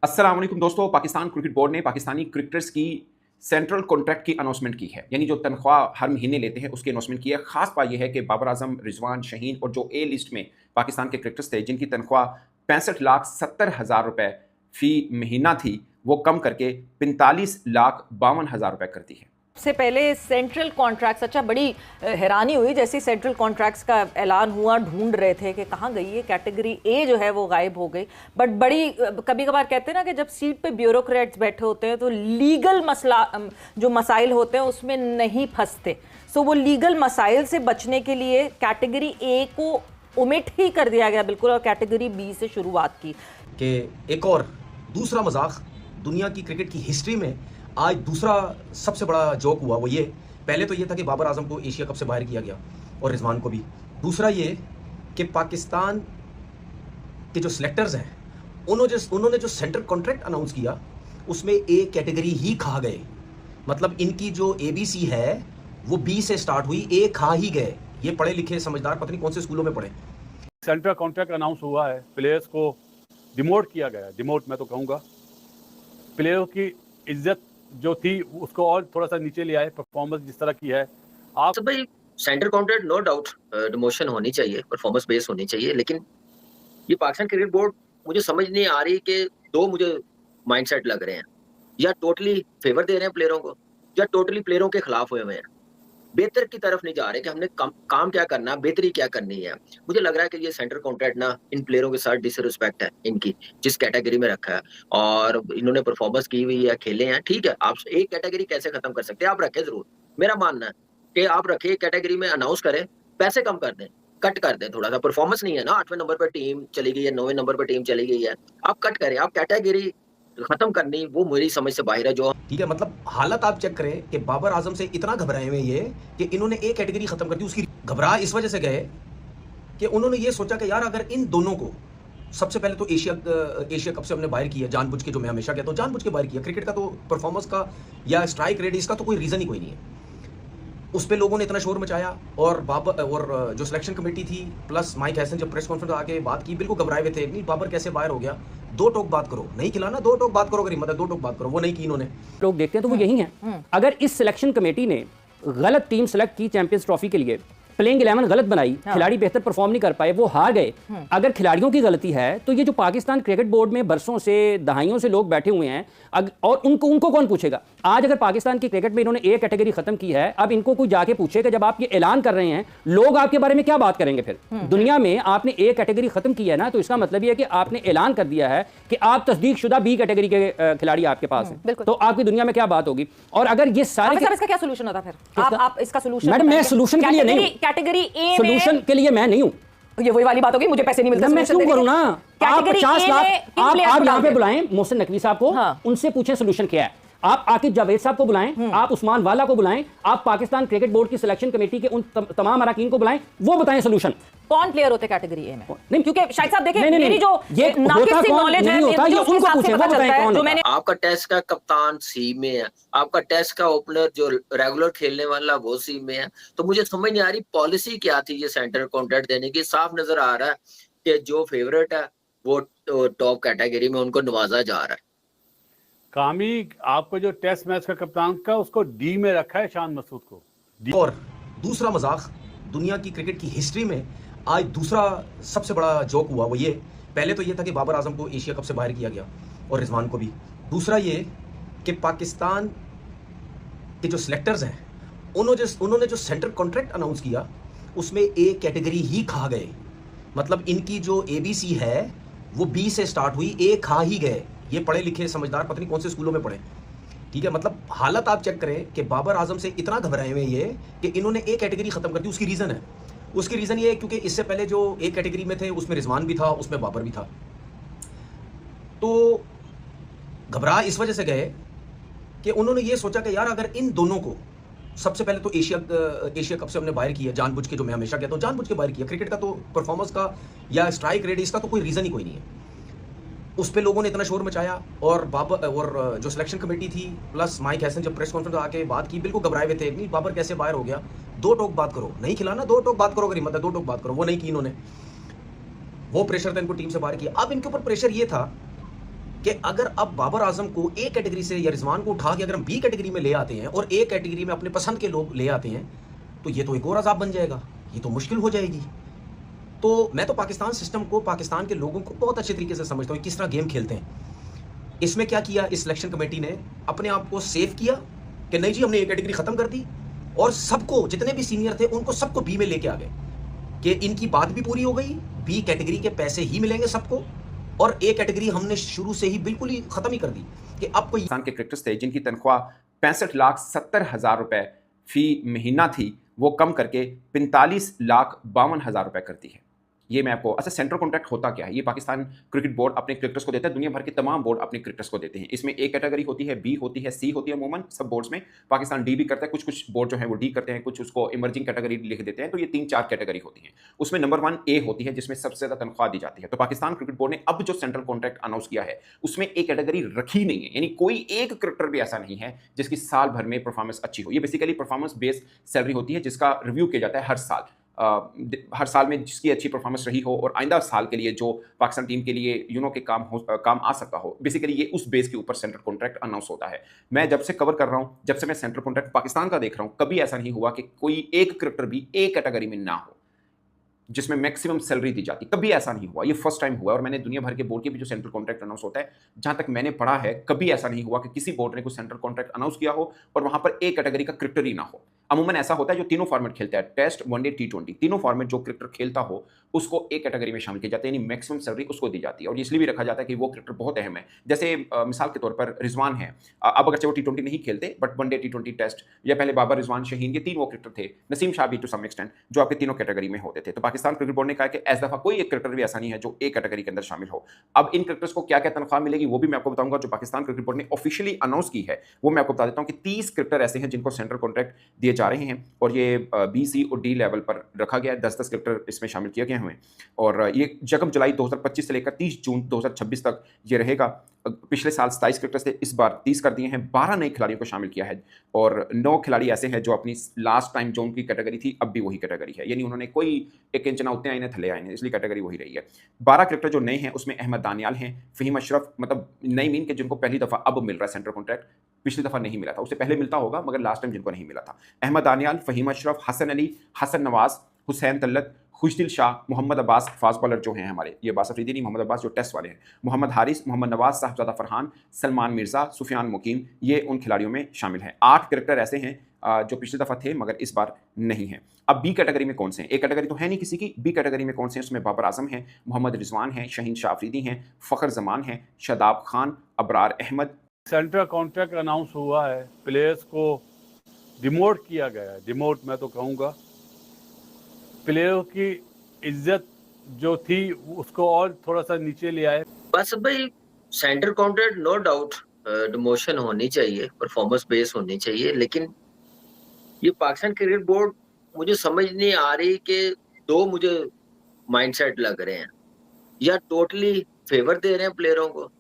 अस्सलाम वालेकुम दोस्तों। पाकिस्तान क्रिकेट बोर्ड ने पाकिस्तानी क्रिकेटर्स की सेंट्रल कॉन्ट्रैक्ट की अनाउंसमेंट की है, यानी जो तनख्वाह हर महीने लेते हैं उसकी अनाउंसमेंट की है। खास बात यह है कि बाबर आजम, रिजवान, शहीन और जो ए लिस्ट में पाकिस्तान के क्रिकेटर्स थे जिनकी तनख्वाह 65,70,000 रुपए फी महीना थी, वो कम करके 45,52,000 रुपए कर दी है। से पहले सेंट्रल कॉन्ट्रैक्ट्स, अच्छा बड़ी हैरानी हुई जैसे सेंट्रल कॉन्ट्रैक्ट्स का ऐलान हुआ, ढूंढ रहे थे कि कहाँ गई है कैटेगरी ए जो है वो गायब हो गई। बट बड़ी कभी कभार कहते हैं ना कि जब सीट पे ब्यूरोक्रेट्स बैठे होते हैं तो लीगल मसला जो मसाइल होते हैं उसमें नहीं फंसते। सो वो लीगल मसाइल से बचने के लिए कैटेगरी ए को ओमिट ही कर दिया गया बिल्कुल और कैटेगरी बी से शुरुआत की। कि एक और दूसरा मजाक दुनिया की क्रिकेट की हिस्ट्री में आज दूसरा सबसे बड़ा जोक हुआ। वो ये, पहले तो ये था कि बाबर आजम को एशिया कप से बाहर किया गया और रिजवान को भी। दूसरा ये कि पाकिस्तान के जो सिलेक्टर्स हैं उन्होंने जो सेंट्रल कॉन्ट्रैक्ट अनाउंस किया उसमें ए कैटेगरी ही खा गए। मतलब इनकी जो ABC है वो B से स्टार्ट हुई, ए खा ही गए। ये पढ़े लिखे समझदार पता नहीं कौन से स्कूलों में पढ़े। सेंट्रल कॉन्ट्रैक्ट अनाउंस हुआ है, प्लेयर्स को डिमोट किया गया। डिमोट मैं तो कहूँगा, प्लेयरों की इज्जत जो थी उसको और थोड़ा सा नीचे ले आए। परफॉर्मेंस जिस तरह की है आप तो भाई central contract no doubt demotion होनी चाहिए, परफॉर्मेंस बेस होनी चाहिए, लेकिन ये पाकिस्तान क्रिकेट बोर्ड मुझे समझ नहीं आ रही कि दो मुझे माइंडसेट लग रहे हैं, या टोटली फेवर दे रहे हैं प्लेयरों को या टोटली प्लेयरों के खिलाफ हुए हैं। बेहतर की तरफ नहीं जा रहे कि हमने काम क्या करना, बेहतरी क्या करनी है। मुझे लग रहा है कि ये सेंट्रल कॉन्ट्रैक्ट ना इन प्लेयरों के साथ डिसरिस्पेक्ट है इनकी, जिस कैटेगरी में रखा है और इन्होंने परफॉर्मेंस की हुई है, खेले हैं, ठीक है। आप एक कैटेगरी कैसे खत्म कर सकते हैं? आप रखें जरूर, मेरा मानना है कि आप रखें कैटेगरी में, अनाउंस करें, पैसे कम कर दें, कट कर दें थोड़ा सा। परफॉर्मेंस नहीं है ना, 8वें नंबर पर टीम चली गई है, 9वें नंबर पर टीम चली गई है, आप कट करें। आप कैटेगरी खत्म करनी वो मेरी समझ से बाहर है। जो ठीक है, मतलब हालत आप चेक करें कि बाबर आजम से इतना घबराए हुए ये कि इन्होंने एक कैटेगरी खत्म कर दी। उसकी घबरा इस वजह से गए कि उन्होंने ये सोचा कि यार अगर इन दोनों को सबसे पहले तो एशिया कप से हमने बाहर किया जानबूझ के, जो मैं हमेशा कहता हूँ जानबूझ के बाहर किया। क्रिकेट का तो परफॉर्मेंस का या स्ट्राइक रेट इसका तो कोई रीजन ही कोई नहीं है। उस पर लोगों ने इतना शोर मचाया और बाबर और जो सिलेक्शन कमेटी थी प्लस माइक हैसन जब प्रेस कॉन्फ्रेंस आके बात की, बिल्कुल घबराए हुए थे। नहीं बाबर कैसे बाहर हो गया, दो टोक बात करो, नहीं खिलाना दो टोक बात करो, अगर हिम्मत है दो टोक बात करो। वो नहीं की इन्होंने। लोग देखते हैं तो वो यही है। अगर इस सिलेक्शन कमेटी ने गलत टीम सेलेक्ट की चैंपियंस ट्रॉफी के लिए, प्लेइंग 11 गलत बनाई, खिलाड़ी बेहतर परफॉर्म नहीं कर पाए, वो हार गए, अगर खिलाड़ियों की गलती है तो ये जो पाकिस्तान क्रिकेट बोर्ड में बरसों से, दहाइयों से लोग बैठे हुए हैं और उनको कौन पूछेगा? आज अगर पाकिस्तान की क्रिकेट में इन्होंने एक कैटेगरी खत्म की है, अब इनको कोई जाके पूछेगा जब आप ये ऐलान कर रहे हैं, लोग आपके बारे में क्या बात करेंगे फिर? दुनिया में आपने एक कैटेगरी खत्म की है ना, तो इसका मतलब ये है कि आपने ऐलान कर दिया है कि आप तस्दीक शुदा B कैटेगरी के खिलाड़ी आपके पास हैं, तो आपकी दुनिया में क्या बात होगी? और अगर ये सारे इसका क्या सोल्यूशन होता फिर? आप इसका सोल्यूशन, मैडम मैं सोल्यूशन के लिए नहीं, कैटेगरी ए सोल्यूशन के लिए मैं नहीं हूं। ये वही वाली बात होगी, मुझे पैसे नहीं मिलते, मैं क्यों करूं ना? आप 50 लाख आप यहाँ पे बुलाएं मोहसिन नकवी साहब को, उनसे पूछें सोल्यूशन क्या है। आप आकिब जावेद साहब को बुलाएं, आप उस्मान वाला को बुलाएं, आप पाकिस्तान क्रिकेट बोर्ड की सिलेक्शन कमेटी के उन तमाम अरकान को बुलाएं, वो बताएं सोल्यूशन। कौन प्लेयर होते कैटेगरी ए में? नहीं, क्योंकि शायद साहब देखें, नहीं, मेरी जो ये नाकिस नॉलेज है, होता, ये उनको पूछें, वो बताएं कौन। जो मैंने आपका टेस्ट का कप्तान सी में है, आपका टेस्ट का ओपनर जो रेगुलर खेलने वाला वो सी में है, तो मुझे समझ नहीं आ रही पॉलिसी क्या थी ये सेंट्रल कॉन्ट्रैक्ट देने की। साफ नजर आ रहा है कि जो फेवरेट है वो टॉप कैटेगरी में उनको नवाजा जा रहा है। कामी आपको जो टेस्ट मैच का कप्तान का उसको D में रखा है, शान मसूद को। और दूसरा मजाक दुनिया की क्रिकेट की हिस्ट्री में आज दूसरा सबसे बड़ा जोक हुआ। वो ये, पहले तो ये था कि बाबर आजम को एशिया कप से बाहर किया गया और रिजवान को भी। दूसरा ये कि पाकिस्तान के जो सिलेक्टर्स हैं उन्होंने जो सेंट्रल कॉन्ट्रैक्ट अनाउंस किया उसमें ए कैटेगरी ही खा गए। मतलब इनकी जो ABC है वो B से स्टार्ट हुई, ए खा ही गए। ये पढ़े लिखे समझदार पता नहीं कौन से स्कूलों में पढ़े। ठीक है, मतलब हालत आप चेक करें कि बाबर आजम से इतना घबराए हुए ये कि इन्होंने एक कैटेगरी खत्म कर दी। उसकी रीजन है, उसकी रीजन ये है क्योंकि इससे पहले जो एक कैटेगरी में थे उसमें रिजवान भी था, उसमें बाबर भी था। तो घबरा इस वजह से गए कि उन्होंने ये सोचा कि यार अगर इन दोनों को सबसे पहले तो एशिया कप से हमने बाहर किया जानबूझ के, जो मैं हमेशा कहता हूँ जानबूझ के बाहर किया। क्रिकेट का तो परफॉर्मेंस का या स्ट्राइक रेट इसका तो कोई रीजन ही कोई नहीं है। उस पर लोगों ने इतना शोर मचाया और बाबर और जो सिलेक्शन कमेटी थी प्लस माइक हैसन जब प्रेस कॉन्फ्रेंस आके बात की, बिल्कुल घबराए हुए थे। नहीं बाबर कैसे बाहर हो गया, दो टोक बात करो, नहीं खिलाना दो टोक बात करो, अगर हिम्मत है दो टोक बात करो। वो नहीं की इन्होंने, वो प्रेशर था इनको टीम से बाहर किया। अब इनके ऊपर प्रेशर ये था कि अगर अब बाबर आजम को ए कैटेगरी से या रिजवान को उठा के अगर हम बी कैटेगरी में ले आते हैं और ए कैटेगरी में अपने पसंद के लोग ले आते हैं तो ये तो एक और अजाब बन जाएगा, ये तो मुश्किल हो जाएगी। तो मैं तो पाकिस्तान सिस्टम को, पाकिस्तान के लोगों को बहुत अच्छे तरीके से समझता हूँ किस तरह गेम खेलते हैं। इसमें क्या किया इस सिलेक्शन कमेटी ने, अपने आप को सेव किया कि नहीं जी हमने ए कैटेगरी खत्म कर दी और सबको, जितने भी सीनियर थे उनको सबको बी में लेके आ गए कि इनकी बात भी पूरी हो गई, बी कैटेगरी के पैसे ही मिलेंगे सबको, और ए कैटेगरी हमने शुरू से ही बिल्कुल ही खत्म ही कर दी कि अब कोई पाकिस्तान के क्रिकेटर्स थे जिनकी तनख्वाह 65,70,000 रुपए फी महीना थी, वो कम करके 45,52,000 रुपए करती है। ये मैं आपको, अच्छा सेंट्रल कॉन्ट्रैक्ट होता क्या है? ये पाकिस्तान क्रिकेट बोर्ड अपने क्रिकेटर्स को देता है, दुनिया भर के तमाम बोर्ड अपने क्रिकेटर्स को देते हैं। इसमें ए कैटेगरी होती है, बी होती है, सी होती है, अमूमन सब बोर्ड्स में। पाकिस्तान डी भी करता है, कुछ कुछ बोर्ड जो है वो डी करते हैं, कुछ उसको इमर्जिंग कैटेगरी लिख देते हैं। तो ये 3-4 कैटेगरी होती है। उसमें नंबर 1 ए होती है जिसमें सबसे ज्यादा तनख्वाह दी जाती है। तो पाकिस्तान क्रिकेट बोर्ड ने अब जो सेंट्रल कॉन्ट्रैक्ट अनाउंस किया है उसमें ए कैटेगरी रखी नहीं है, यानी कोई एक क्रिकेटर भी ऐसा नहीं है जिसकी साल भर में परफॉर्मेंस अच्छी हो। ये बेसिकली परफॉर्मेंस बेस्ड सैलरी होती है जिसका रिव्यू किया जाता है हर साल में जिसकी अच्छी परफॉर्मेंस रही हो और आइंदा साल के लिए जो पाकिस्तान टीम के लिए के काम आ सकता हो। बेसिकली ये उस बेस के ऊपर सेंट्रल कॉन्ट्रैक्ट अनाउंस होता है। मैं जब से कवर कर रहा हूँ, जब से मैं सेंट्रल कॉन्ट्रैक्ट पाकिस्तान का देख रहा हूँ, कभी ऐसा नहीं हुआ कि कोई एक क्रिकेटर भी एक कैटेगरी में ना हो जिसमें मैक्सिमम सैलरी दी जाती, कभी ऐसा नहीं हुआ। ये फर्स्ट टाइम हुआ। और मैंने दुनिया भर के बोर्ड के भी जो सेंट्रल कॉन्ट्रैक्ट अनाउंस होता है, जहां तक मैंने पढ़ा है, कभी ऐसा नहीं हुआ कि किसी बोर्ड ने कोई सेंट्रल कॉन्ट्रैक्ट अनाउंस किया हो और वहां पर एक कैटेगरी का क्रिकेटर ही ना हो। अमूमन ऐसा होता है जो तीनों फॉर्मेट खेलता है, टेस्ट, वनडे, टी20, तीनों फॉर्मेट जो क्रिकेटर खेलता हो उसको एक कैटेगरी में शामिल किया जाता है, यानी मैक्सिमम सैलरी उसको दी जाती है। और इसलिए भी रखा जाता है कि वो क्रिकेटर बहुत अहम है। जैसे मिसाल के तौर पर रिजवान है, अब अगर वो टी20 नहीं खेलते बट वनडे, टी20, टेस्ट, या पहले बाबर, रिजवान, शहीन, ये 3 वो क्रिकेटर थे, नसीम शाह भी टू सम एक्सटेंट, जो आपके तीनों कैटेगरी में होते थे। तो पाकिस्तान क्रिकेट बोर्ड ने कहा कि इस दफा कोई एक क्रिकेटर भी ऐसा नहीं है जो एक कैटेगरी के अंदर शामिल हो। अब इन क्रिकेटर्स को क्या क्या तनख्वाह मिलेगी वो भी मैं आपको बताऊंगा। जो पाकिस्तान क्रिकेट बोर्ड ने ऑफिशियली अनाउंस की है वो मैं आपको बता देता हूं कि 30 क्रिकेटर ऐसे हैं जिनको सेंट्रल कॉन्ट्रैक्ट दिए जा रहे हैं और ये बी, सी और डी लेवल पर रखा गया है। 10-10 क्रिकेटर इसमें शामिल किए गए हैं और ये 1 जुलाई 2025 से लेकर 30 जून 2026 तक ये रहेगा। पिछले साल 27 क्रिकेटर्स थे, इस बार 30 कर दिए हैं। 12 नए खिलाड़ियों को शामिल किया है और 9 खिलाड़ी ऐसे हैं जो अपनी लास्ट टाइम जो उनकी कैटेगरी थी अब भी वही कैटेगरी है, यानी उन्होंने कोई 1 इंच ना उतने आए ना थले आए हैं, इसलिए कैटेगरी वही रही है। 12 क्रिकेटर जो नए हैं उसमें अहमद दानियाल हैं, फहीम अशरफ, मतलब नई मीन के जिनको पहली दफा अब मिल रहा है सेंट्रल कॉन्ट्रैक्ट, पिछली दफा नहीं मिला था, उससे पहले मिलता होगा मगर लास्ट टाइम जिनको नहीं मिला था। अहमद दानियाल, फहीम अशरफ, हसन अली, हसन नवाज, हुसैन तल्लत, खुशदिल शाह, मोहम्मद अब्बास, फास्ट बॉलर जो हैं हमारे, ये अब्बास अफरीदी नहीं, मोहम्मद अब्बास जो टेस्ट वाले हैं, मोहम्मद हारिस, मोहम्मद नवाज, साहबजादा फरहान, सलमान मिर्जा, सुफियान मुकीम, ये उन खिलाड़ियों में शामिल हैं। 8 क्रिकेटर ऐसे हैं जो पिछली दफा थे मगर इस बार नहीं है। अब बी कैटेगरी में कौन से हैं? ए कैटेगरी तो है नहीं किसी की, बी कैटेगरी में कौन से हैं? उसमें बाबर आजम हैं, मोहम्मद रिजवान हैं, शहीन शाह अफरीदी हैं, फ़खर जमान हैं, Shadab Khan, Abrar Ahmed. Central contract announce हुआ है, प्लेयर्स को डिमोट किया गया है। डिमोट मैं तो कहूँगा, प्लेयरों की इज्जत जो थी उसको और थोड़ा सा नीचे ले आए। बस भाई central contract no doubt demotion होनी चाहिए, परफॉर्मेंस बेस होनी चाहिए, लेकिन ये पाकिस्तान क्रिकेट बोर्ड मुझे समझ नहीं आ रही कि 2 मुझे माइंडसेट लग रहे हैं, या टोटली फेवर दे रहे हैं प्लेयरों को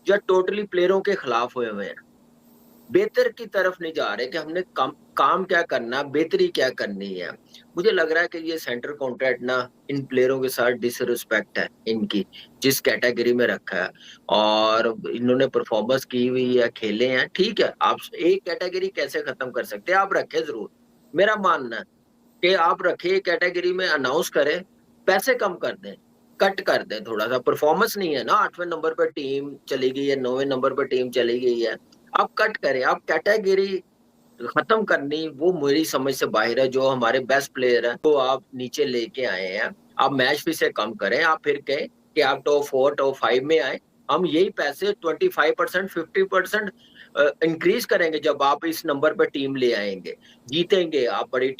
या टोटली प्लेयरों के खिलाफ हुए हुए हैं। बेहतर की तरफ नहीं जा रहे कि हमने काम क्या करना, बेहतरी क्या करनी है। मुझे लग रहा है कि ये सेंट्रल कॉन्ट्रैक्ट ना इन प्लेयरों के साथ डिसरिस्पेक्ट है इनकी, जिस कैटेगरी में रखा है और इन्होंने परफॉर्मेंस की हुई है, खेले हैं, ठीक है। आप एक कैटेगरी कैसे खत्म कर सकते हैं? आप रखे जरूर, मेरा मानना है कि आप रखे कैटेगरी में, अनाउंस करें, पैसे कम कर दें, कट कर दें थोड़ा सा। परफॉर्मेंस नहीं है ना, 8वें नंबर पर टीम चली गई है, 9वें नंबर पर टीम चली गई है, आप कट करें। आप कैटेगरी खत्म करनी वो मेरी समझ से बाहर है। जो हमारे बेस्ट प्लेयर हैं तो आप नीचे लेके आए हैं, आप मैच फी से कम करें। आप फिर कहें कि आप टॉप 4 टॉप 5 में आए, हम यही पैसे 25% 50% इंक्रीज करेंगे जब आप इस नंबर पर टीम ले आएंगे, जीतेंगे आप बड़ी